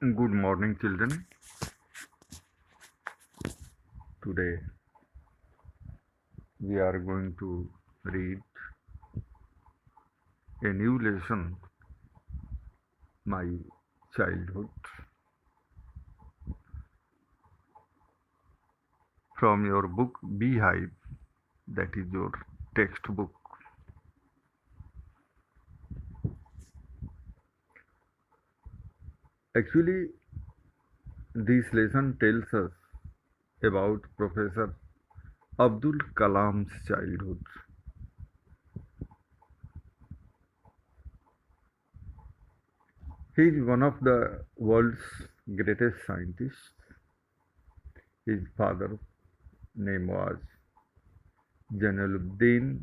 Good morning, children. Today we are going to read a new lesson, My Childhood, from your book Beehive, that is your textbook. Actually, this lesson tells us about Professor Abdul Kalam's childhood. He is one of the world's greatest scientists. His father's name was Janaluddin.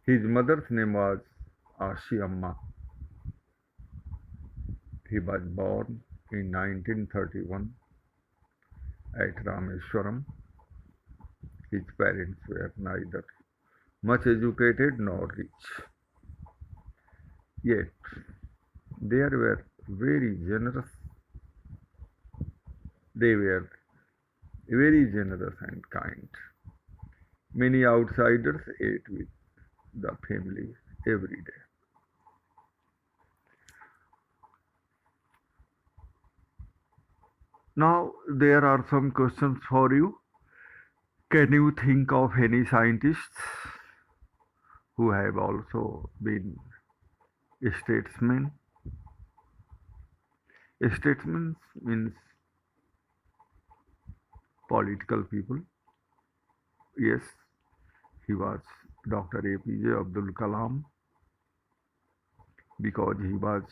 His mother's name was Ashiamma. He was born in 1931 at Rameswaram. His parents were neither much educated nor rich. Yet they were very generous. They were very generous and kind. Many outsiders ate with the family every day. Now there are some questions for you. Can you think of any scientists who have also been statesmen? Statesmen means political people. Yes, he was Dr. APJ Abdul Kalam because he was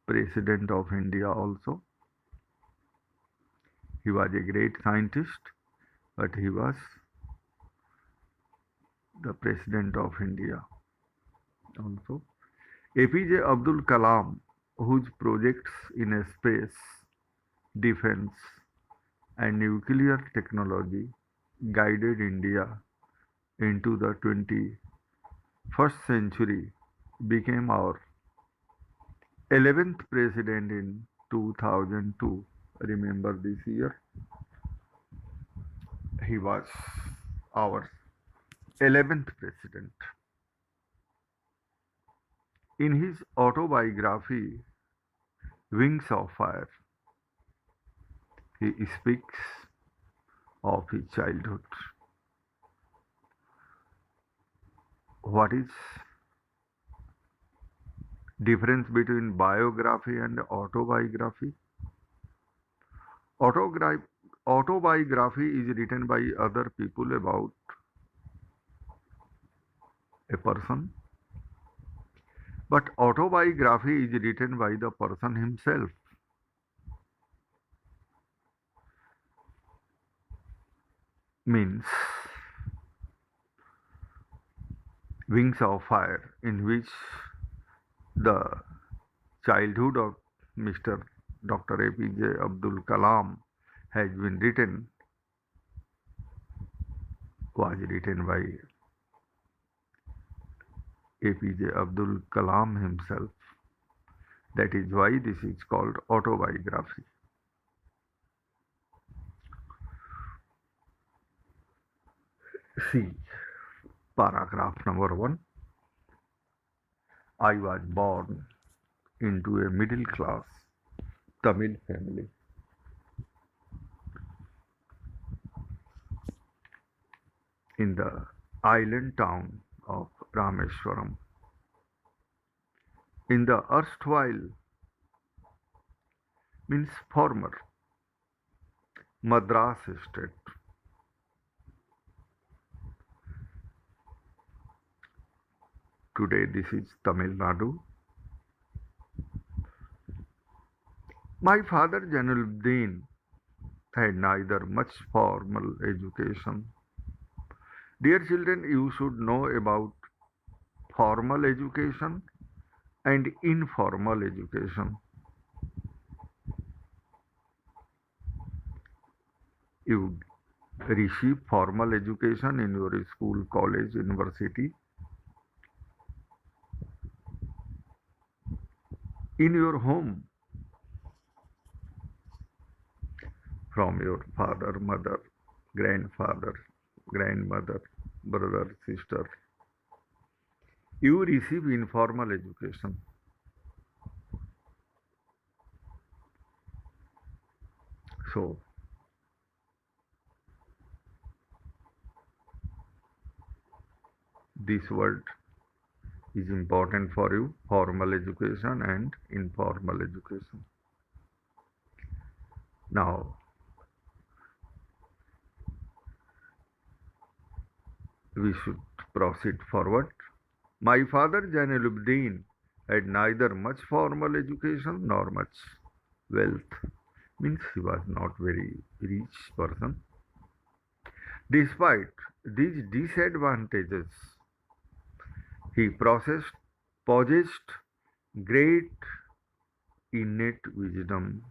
President of India also. He was a great scientist, but he was the President of India also. APJ Abdul Kalam, whose projects in space, defense, and nuclear technology guided India into the 21st century, became our 11th president in 2002. Remember this year? He was our 11th president. In his autobiography, Wings of Fire, he speaks of his childhood. What is difference between biography and autobiography? Autobiography is written by other people about a person, but autobiography is written by the person himself. Means Wings of Fire, in which the childhood of Mr. Dr. APJ Abdul Kalam has been written, was written by APJ Abdul Kalam himself. That is why this is called autobiography. See, paragraph number 1. I was born into a middle class Tamil family. In the island town of Rameswaram, in the erstwhile, means former, Madras state. Today this is Tamil Nadu. My father Janaluddin had neither much formal education. Dear children, you should know about formal education and informal education. You receive formal education in your school, college, university. In your home, from your father, mother, grandfather, grandmother, brother, sister. You receive informal education. So, this word is important for you, formal education and informal education. Now, we should proceed forward. My father, Jainuddin, had neither much formal education nor much wealth. Means he was not very rich person. Despite these disadvantages, he possessed great innate wisdom.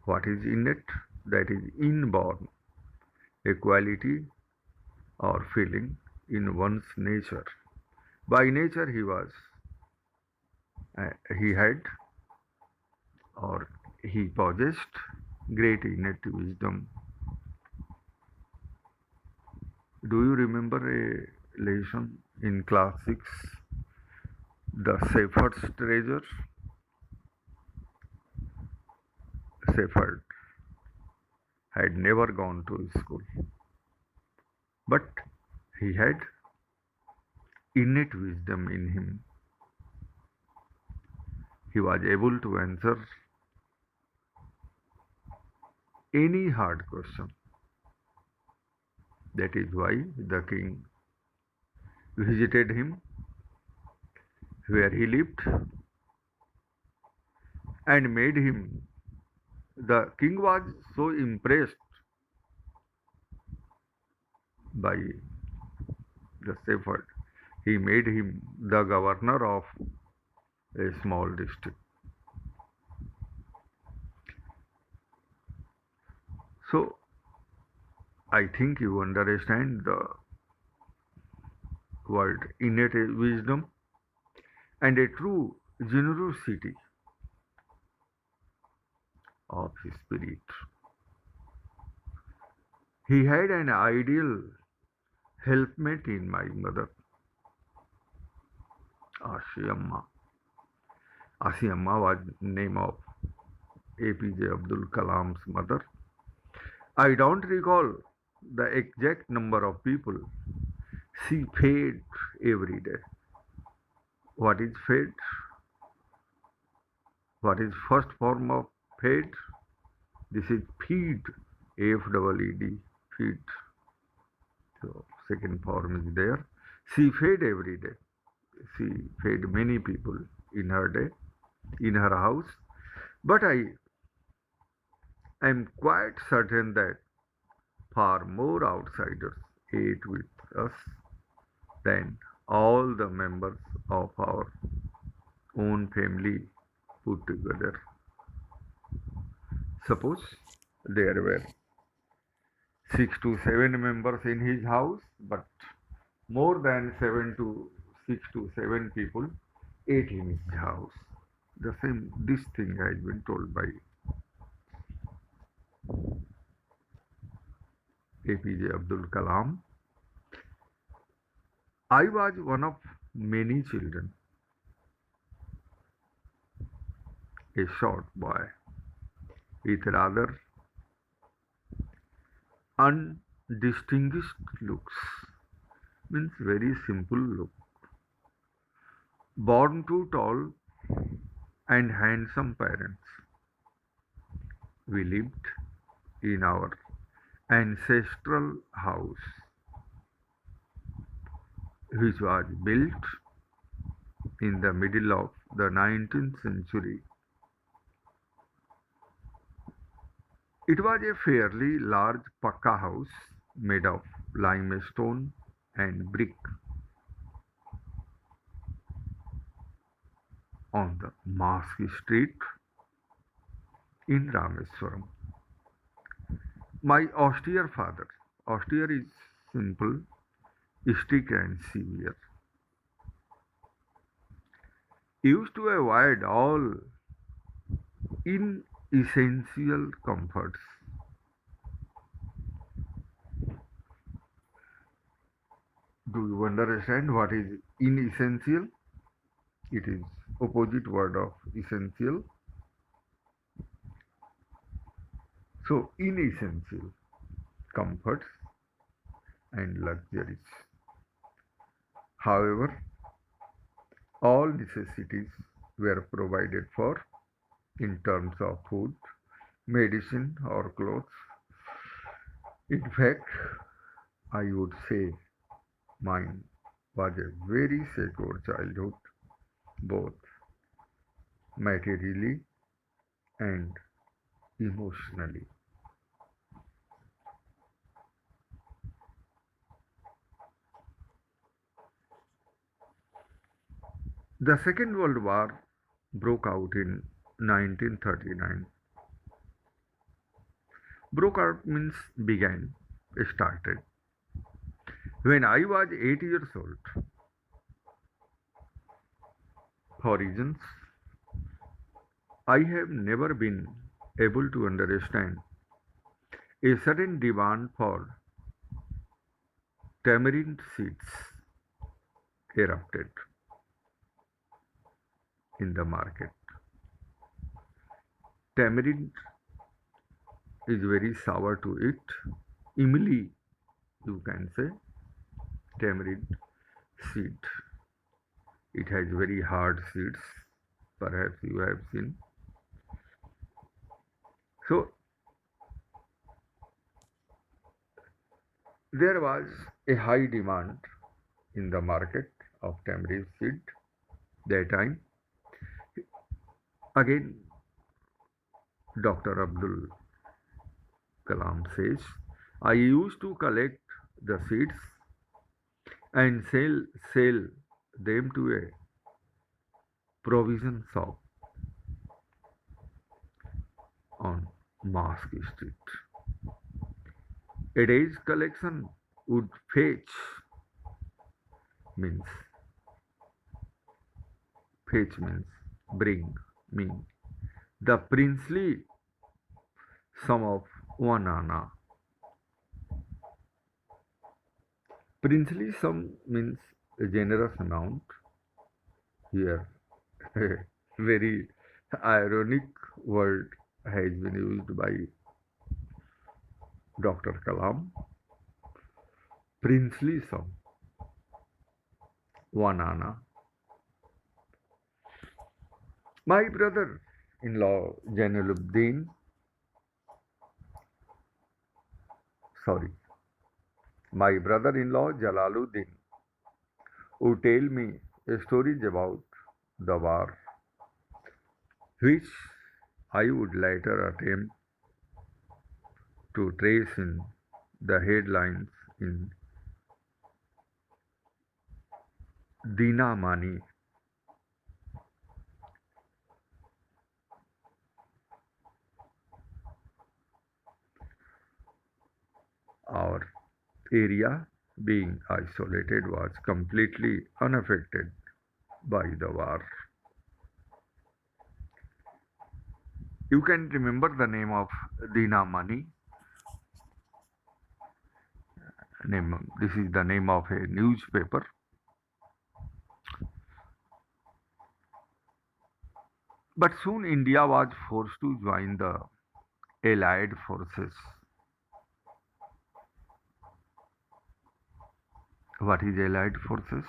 What is innate? That is inborn, a quality or feeling in one's nature. By nature, he had or he possessed great innate wisdom. Do you remember a lesson in class 6, the Shepherd's treasure? Shepherd had never gone to school, but he had innate wisdom in him. He was able to answer any hard question. That is why the king visited him where he lived and made him. The king was so impressed by the shepherd, he made him the governor of a small district. So, I think you understand the word innate wisdom and a true generosity of his spirit. He had an ideal helpmate in my mother, Ashiyamma. Ashiyamma was name of APJ Abdul Kalam's mother. I don't recall the exact number of people she fed every day. What is fed? What is first form of fed? This is feed, F-E-E-D, feed. So second form is there. She fed every day. She fed many people in her day, in her house. But I am quite certain that far more outsiders ate with us than all the members of our own family put together. Suppose there were 6 to 7 members in his house, but more than 6 to 7 people ate in his house. The same, this thing has been told by APJ Abdul Kalam. I was one of many children, a short boy with rather undistinguished looks, means very simple look, born to tall and handsome parents. We lived in our ancestral house, which was built in the middle of the 19th century. It was a fairly large pakka house made of limestone and brick on the Mosque Street in Rameswaram. My austere father, austere is simple, strict and severe, used to avoid all Essential comforts. Do you understand what is inessential? It is opposite word of essential. So inessential comforts and luxuries. However, all necessities were provided for in terms of food, medicine, or clothes. In fact, I would say mine was a very secure childhood, both materially and emotionally. The Second World War broke out in 1939. Broke out means began, started. When I was 8 years old, for reasons I have never been able to understand, a sudden demand for tamarind seeds erupted in the market. Tamarind is very sour to eat. Imli, you can say, tamarind seed. It has very hard seeds. Perhaps you have seen. So there was a high demand in the market of tamarind seed that time. Again, Dr. Abdul Kalam says, I used to collect the seeds and sell them to a provision shop on Mosque Street. A day's collection would means means bring me the princely sum of 1 anna. Princely sum means a generous amount. Here, a very ironic word has been used by Dr. Kalam. Princely sum, 1 anna. My brother-in-law Jainuddin, sorry, my brother-in-law Jalaluddin would tell me stories about the war, which I would later attempt to trace in the headlines in Dinamani. Our area, being isolated, was completely unaffected by the war. You can remember the name of Dinamani. This is the name of a newspaper. But soon India was forced to join the Allied forces. What is Allied forces?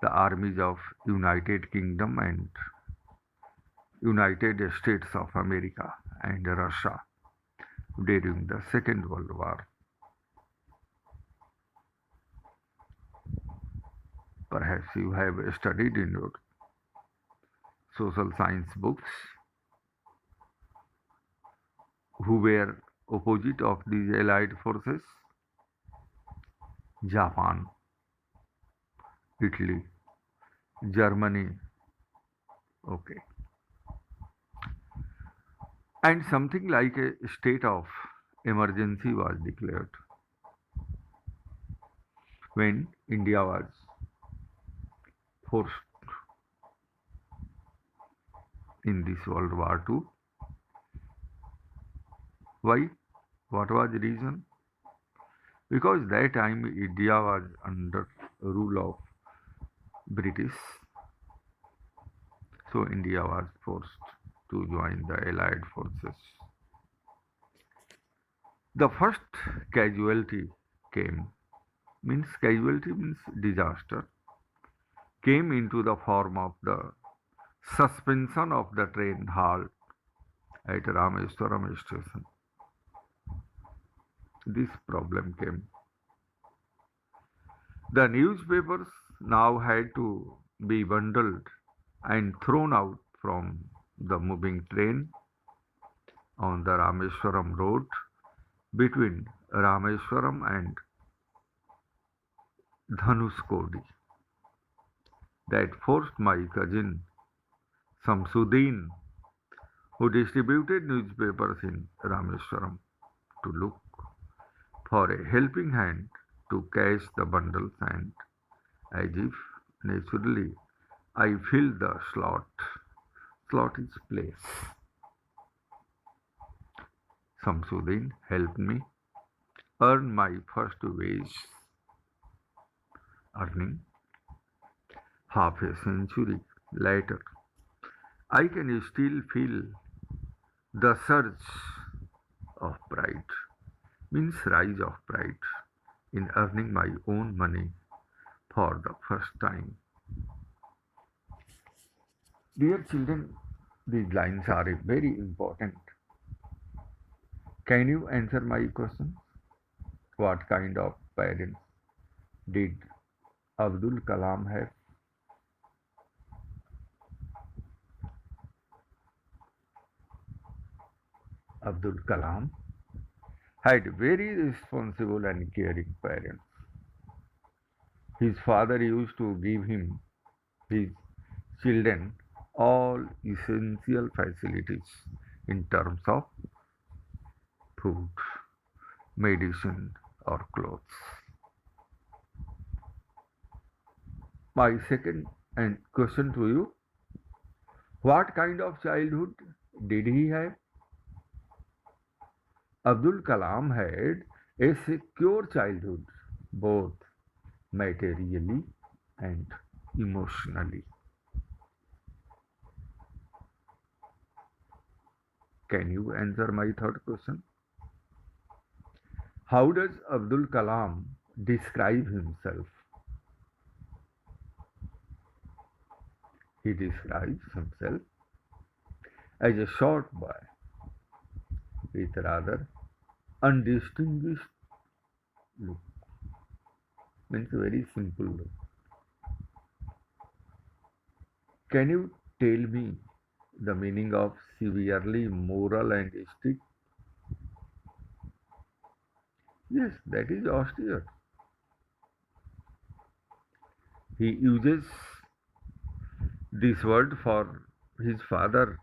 The armies of United Kingdom and United States of America and Russia during the Second World War. Perhaps you have studied in your social science books who were opposite of these Allied forces. Japan, Italy, Germany, okay. And something like a state of emergency was declared when India was forced in this World War II. Why? What was the reason? Because that time India was under rule of British, so India was forced to join the Allied forces. The first casualty came, means casualty means disaster, came into the form of the suspension of the train halt at Rameswaram station. This problem came. The newspapers now had to be bundled and thrown out from the moving train on the Rameswaram road between Rameswaram and Dhanuskodi. That forced my cousin Samsuddin, who distributed newspapers in Rameswaram, to look for a helping hand to catch the bundles, and as if naturally I filled the slot. Slot is place. Samsuddin helped me earn my first wage, earning half a century later. I can still feel the surge of pride, means rise of pride, in earning my own money for the first time. Dear children, these lines are very important. Can you answer my question? What kind of parents did Abdul Kalam have? Abdul Kalam had very responsible and caring parents. His father used to give him, his children, all essential facilities in terms of food, medicine, or clothes. My second and question to you: what kind of childhood did he have? Abdul Kalam had a secure childhood, both materially and emotionally. Can you answer my third question? How does Abdul Kalam describe himself? He describes himself as a short boy with rather undistinguished look, means very simple look. Can you tell me the meaning of severely moral and strict? Yes, that is austere. He uses this word for his father.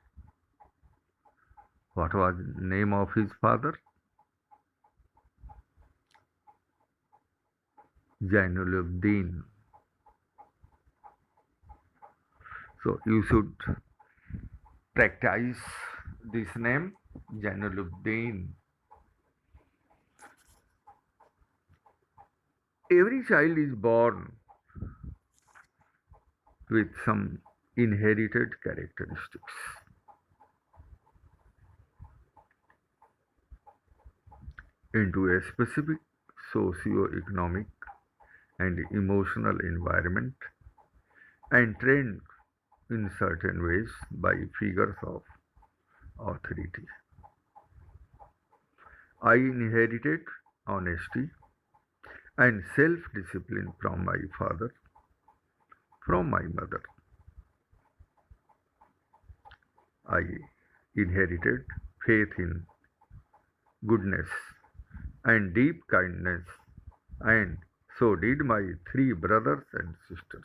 What was the name of his father? Jainuluddin. So you should practice this name, Jainuluddin. Every child is born with some inherited characteristics. Into a specific socio-economic and emotional environment and trained in certain ways by figures of authority. I inherited honesty and self-discipline from my father, from my mother. I inherited faith in goodness and deep kindness, and so did my three brothers and sisters.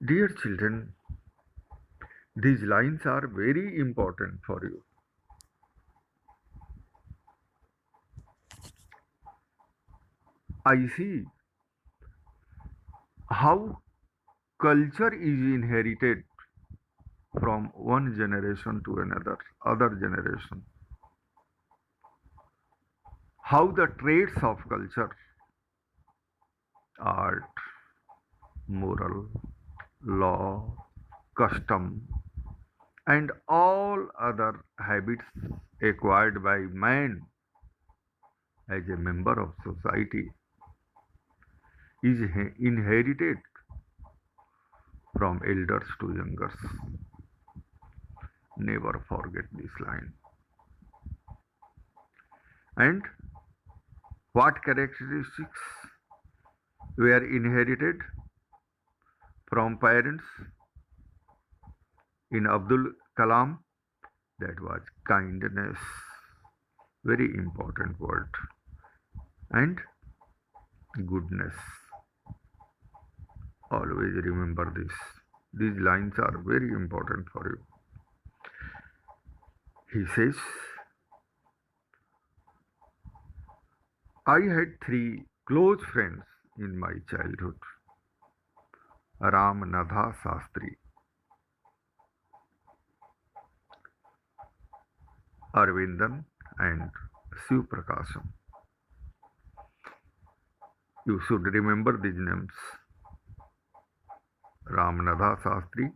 Dear children, these lines are very important for you. I see how culture is inherited from one generation to another, other generation. how the traits of culture, art, moral, law, custom, and all other habits acquired by man as a member of society is inherited from elders to youngers. Never forget this line. And what characteristics were inherited from parents in Abdul Kalam? That was kindness, very important word, and goodness. Always remember this. These lines are very important for you. He says, I had three close friends in my childhood: Ramanatha Sastri, Arvindan, and Shiv Prakasham. You should remember these names: Ramanatha Sastri,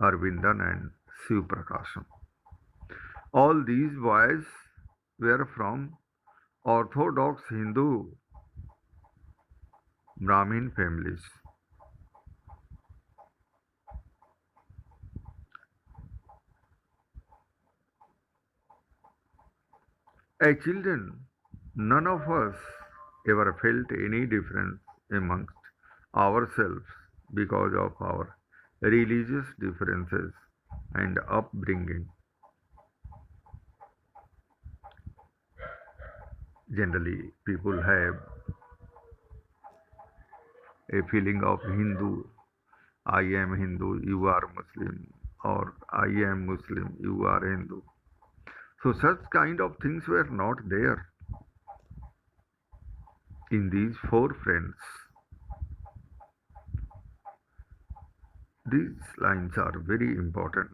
Arvindan, and Shiv Prakasham. All these boys were from Orthodox Hindu Brahmin families. As children, none of us ever felt any difference amongst ourselves because of our religious differences and upbringing. Generally, people have a feeling of Hindu. I am Hindu, you are Muslim, or I am Muslim, you are Hindu. So, such kind of things were not there in these four friends. These lines are very important.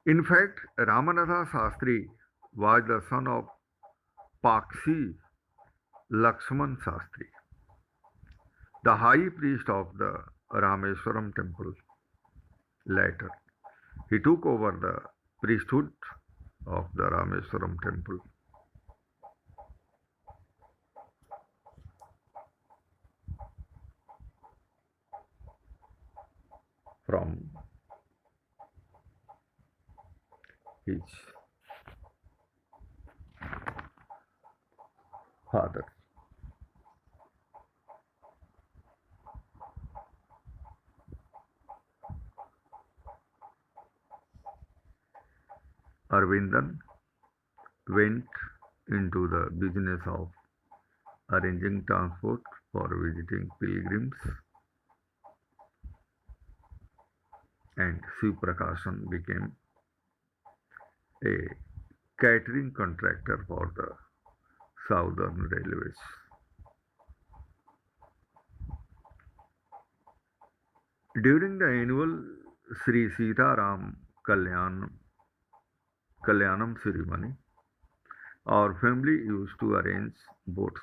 In fact, Ramanatha Sastri was the son of Pakshi Lakshman Sastri, the high priest of the Rameswaram temple. Later, he took over the priesthood of the Rameswaram temple. From his father. Arvindan went into the business of arranging transport for visiting pilgrims, and Shiv Prakashan became a catering contractor for the southern railways. During the annual Sri Sitaram Kalyanam ceremony, our family used to arrange boats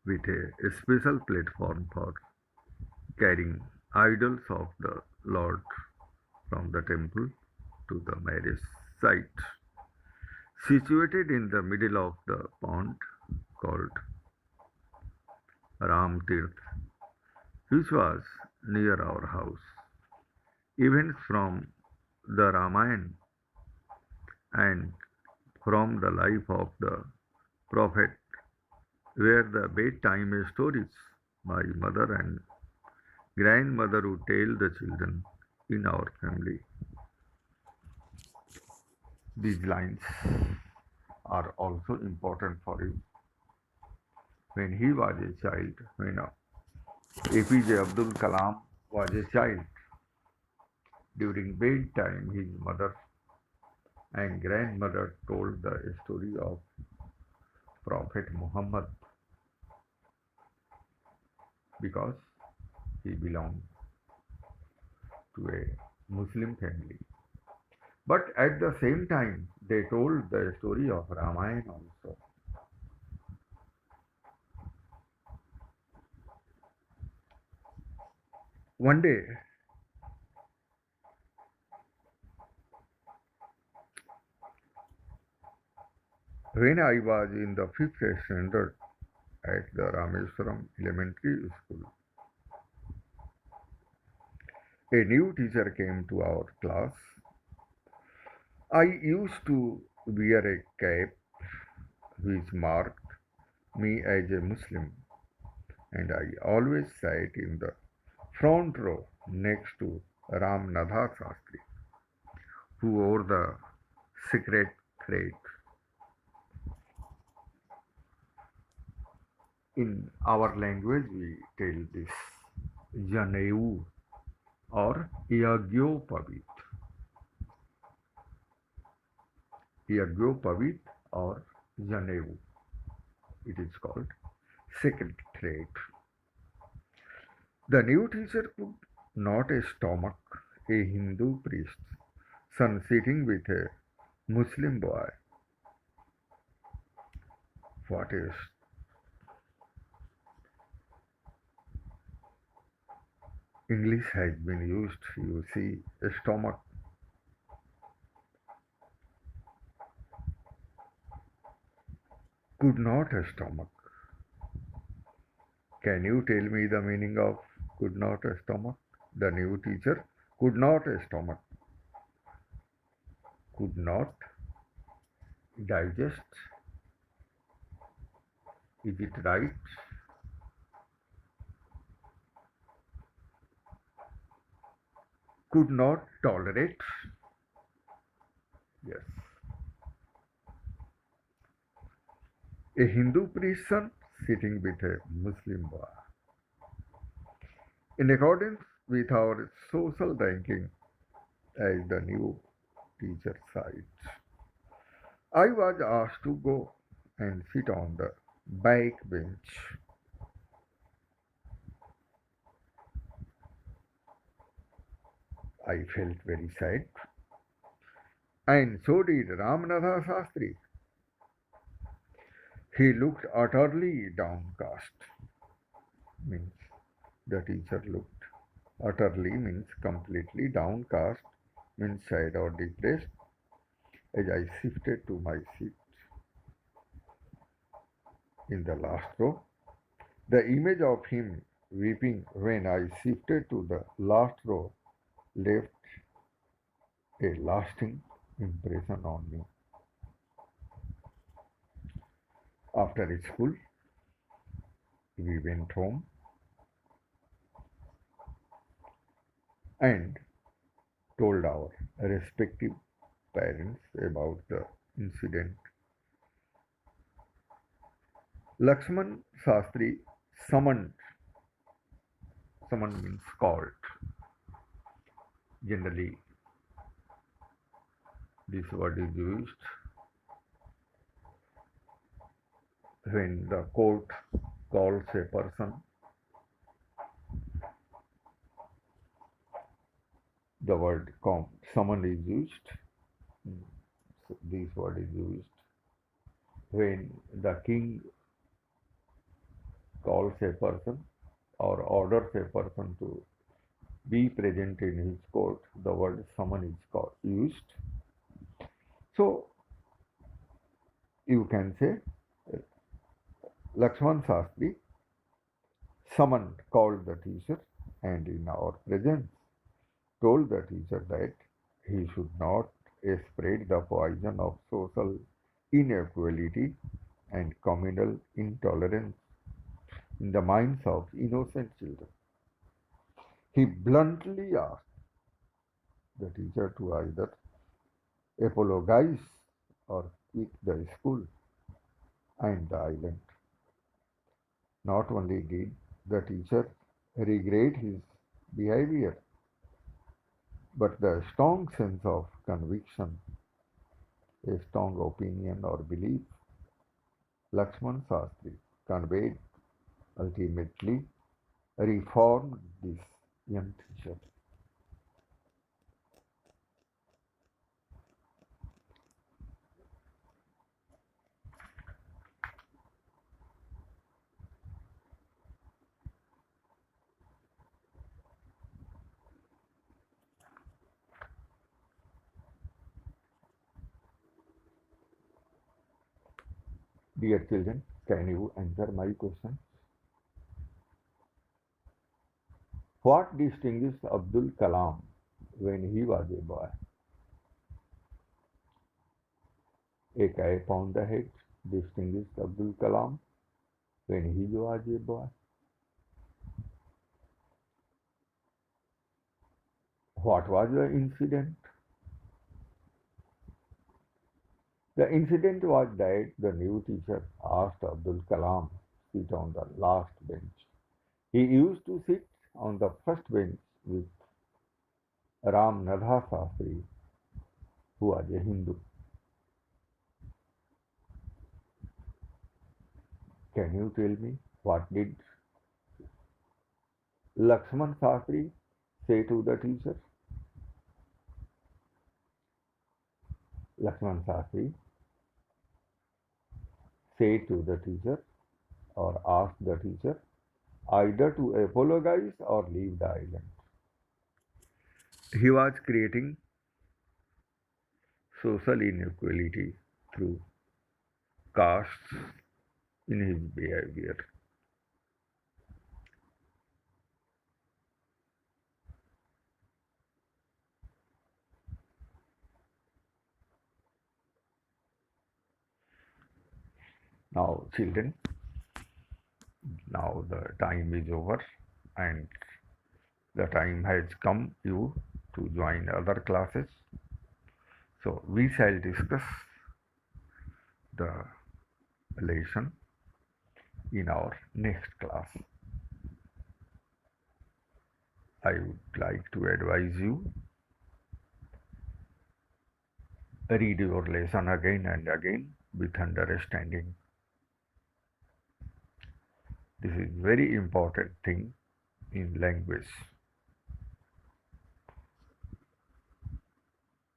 with a special platform for carrying idols of the Lord from the temple to the marriage site, situated in the middle of the pond called Ram Tirth, which was near our house. Events from the Ramayana and from the life of the Prophet were the bedtime stories my mother and grandmother would tell the children in our family. These lines are also important for you. When he was a child, when APJ Abdul Kalam was a child, during bedtime, his mother and grandmother told the story of Prophet Muhammad because he belonged to a Muslim family. But at the same time, they told the story of Ramayana also. One day, when I was in the fifth standard at the Rameswaram Elementary School, a new teacher came to our class. I used to wear a cap which marked me as a Muslim, and I always sat in the front row next to Ramnatha Shastri, who wore the secret thread. In our language, we tell this Janeu or Yagyopavit. Yagyopavit or Janeu. It is called secret thread. The new teacher could not stomach a Hindu priest's son sitting with a Muslim boy. What is English has been used, you see, stomach. Could not stomach. Can you tell me the meaning of could not stomach? The new teacher could not stomach, could not digest. Is it right? Could not tolerate. Yes. A Hindu priest son sitting with a Muslim boy. In accordance with our social ranking as the new teacher side, I was asked to go and sit on the back bench. I felt very sad, and so did Ramanatha Shastri. He looked utterly downcast. Means the teacher looked utterly means completely downcast, means sad or depressed as I shifted to my seat in the last row. The image of him weeping when I shifted to the last row left a lasting impression on me. After school, we went home and told our respective parents about the incident. Lakshman Shastri summoned, summoned means called. Generally, this word is used when the court calls a person. The word summon is used. So this word is used when the king calls a person or orders a person to be present in his court. The word summon is used. So you can say Lakshman Shastri summoned, called the teacher, and in our presence told the teacher that he should not spread the poison of social inequality and communal intolerance in the minds of innocent children. He bluntly asked the teacher to either apologize or quit the school and the island. Not only did the teacher regret his behavior, but the strong sense of conviction, a strong opinion or belief Lakshman Shastri conveyed ultimately reformed this young teacher. Dear children, can you answer my question? What distinguished Abdul Kalam when he was a boy? A cap on the head distinguished Abdul Kalam when he was a boy. What was the incident? The incident was that the new teacher asked Abdul Kalam to sit on the last bench. He used to sit on the first bench with Ram Nadha Sastri, who was a Hindu. Can you tell me what did Lakshman Sastri say to the teacher? Lakshman Sastri said to the teacher or asked the teacher either to apologize or leave the island. He was creating social inequality through castes in his behavior. Now, children, now the time is over and the time has come you to join other classes. So, we shall discuss the lesson in our next class. I would like to advise you read your lesson again and again with understanding. This is very important thing in language.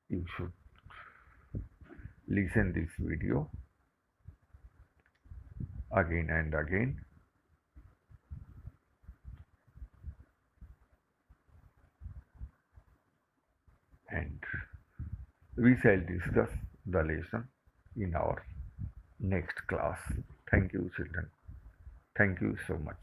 You should listen this video again and again and we shall discuss the lesson in our next class. Thank you, children. Thank you so much.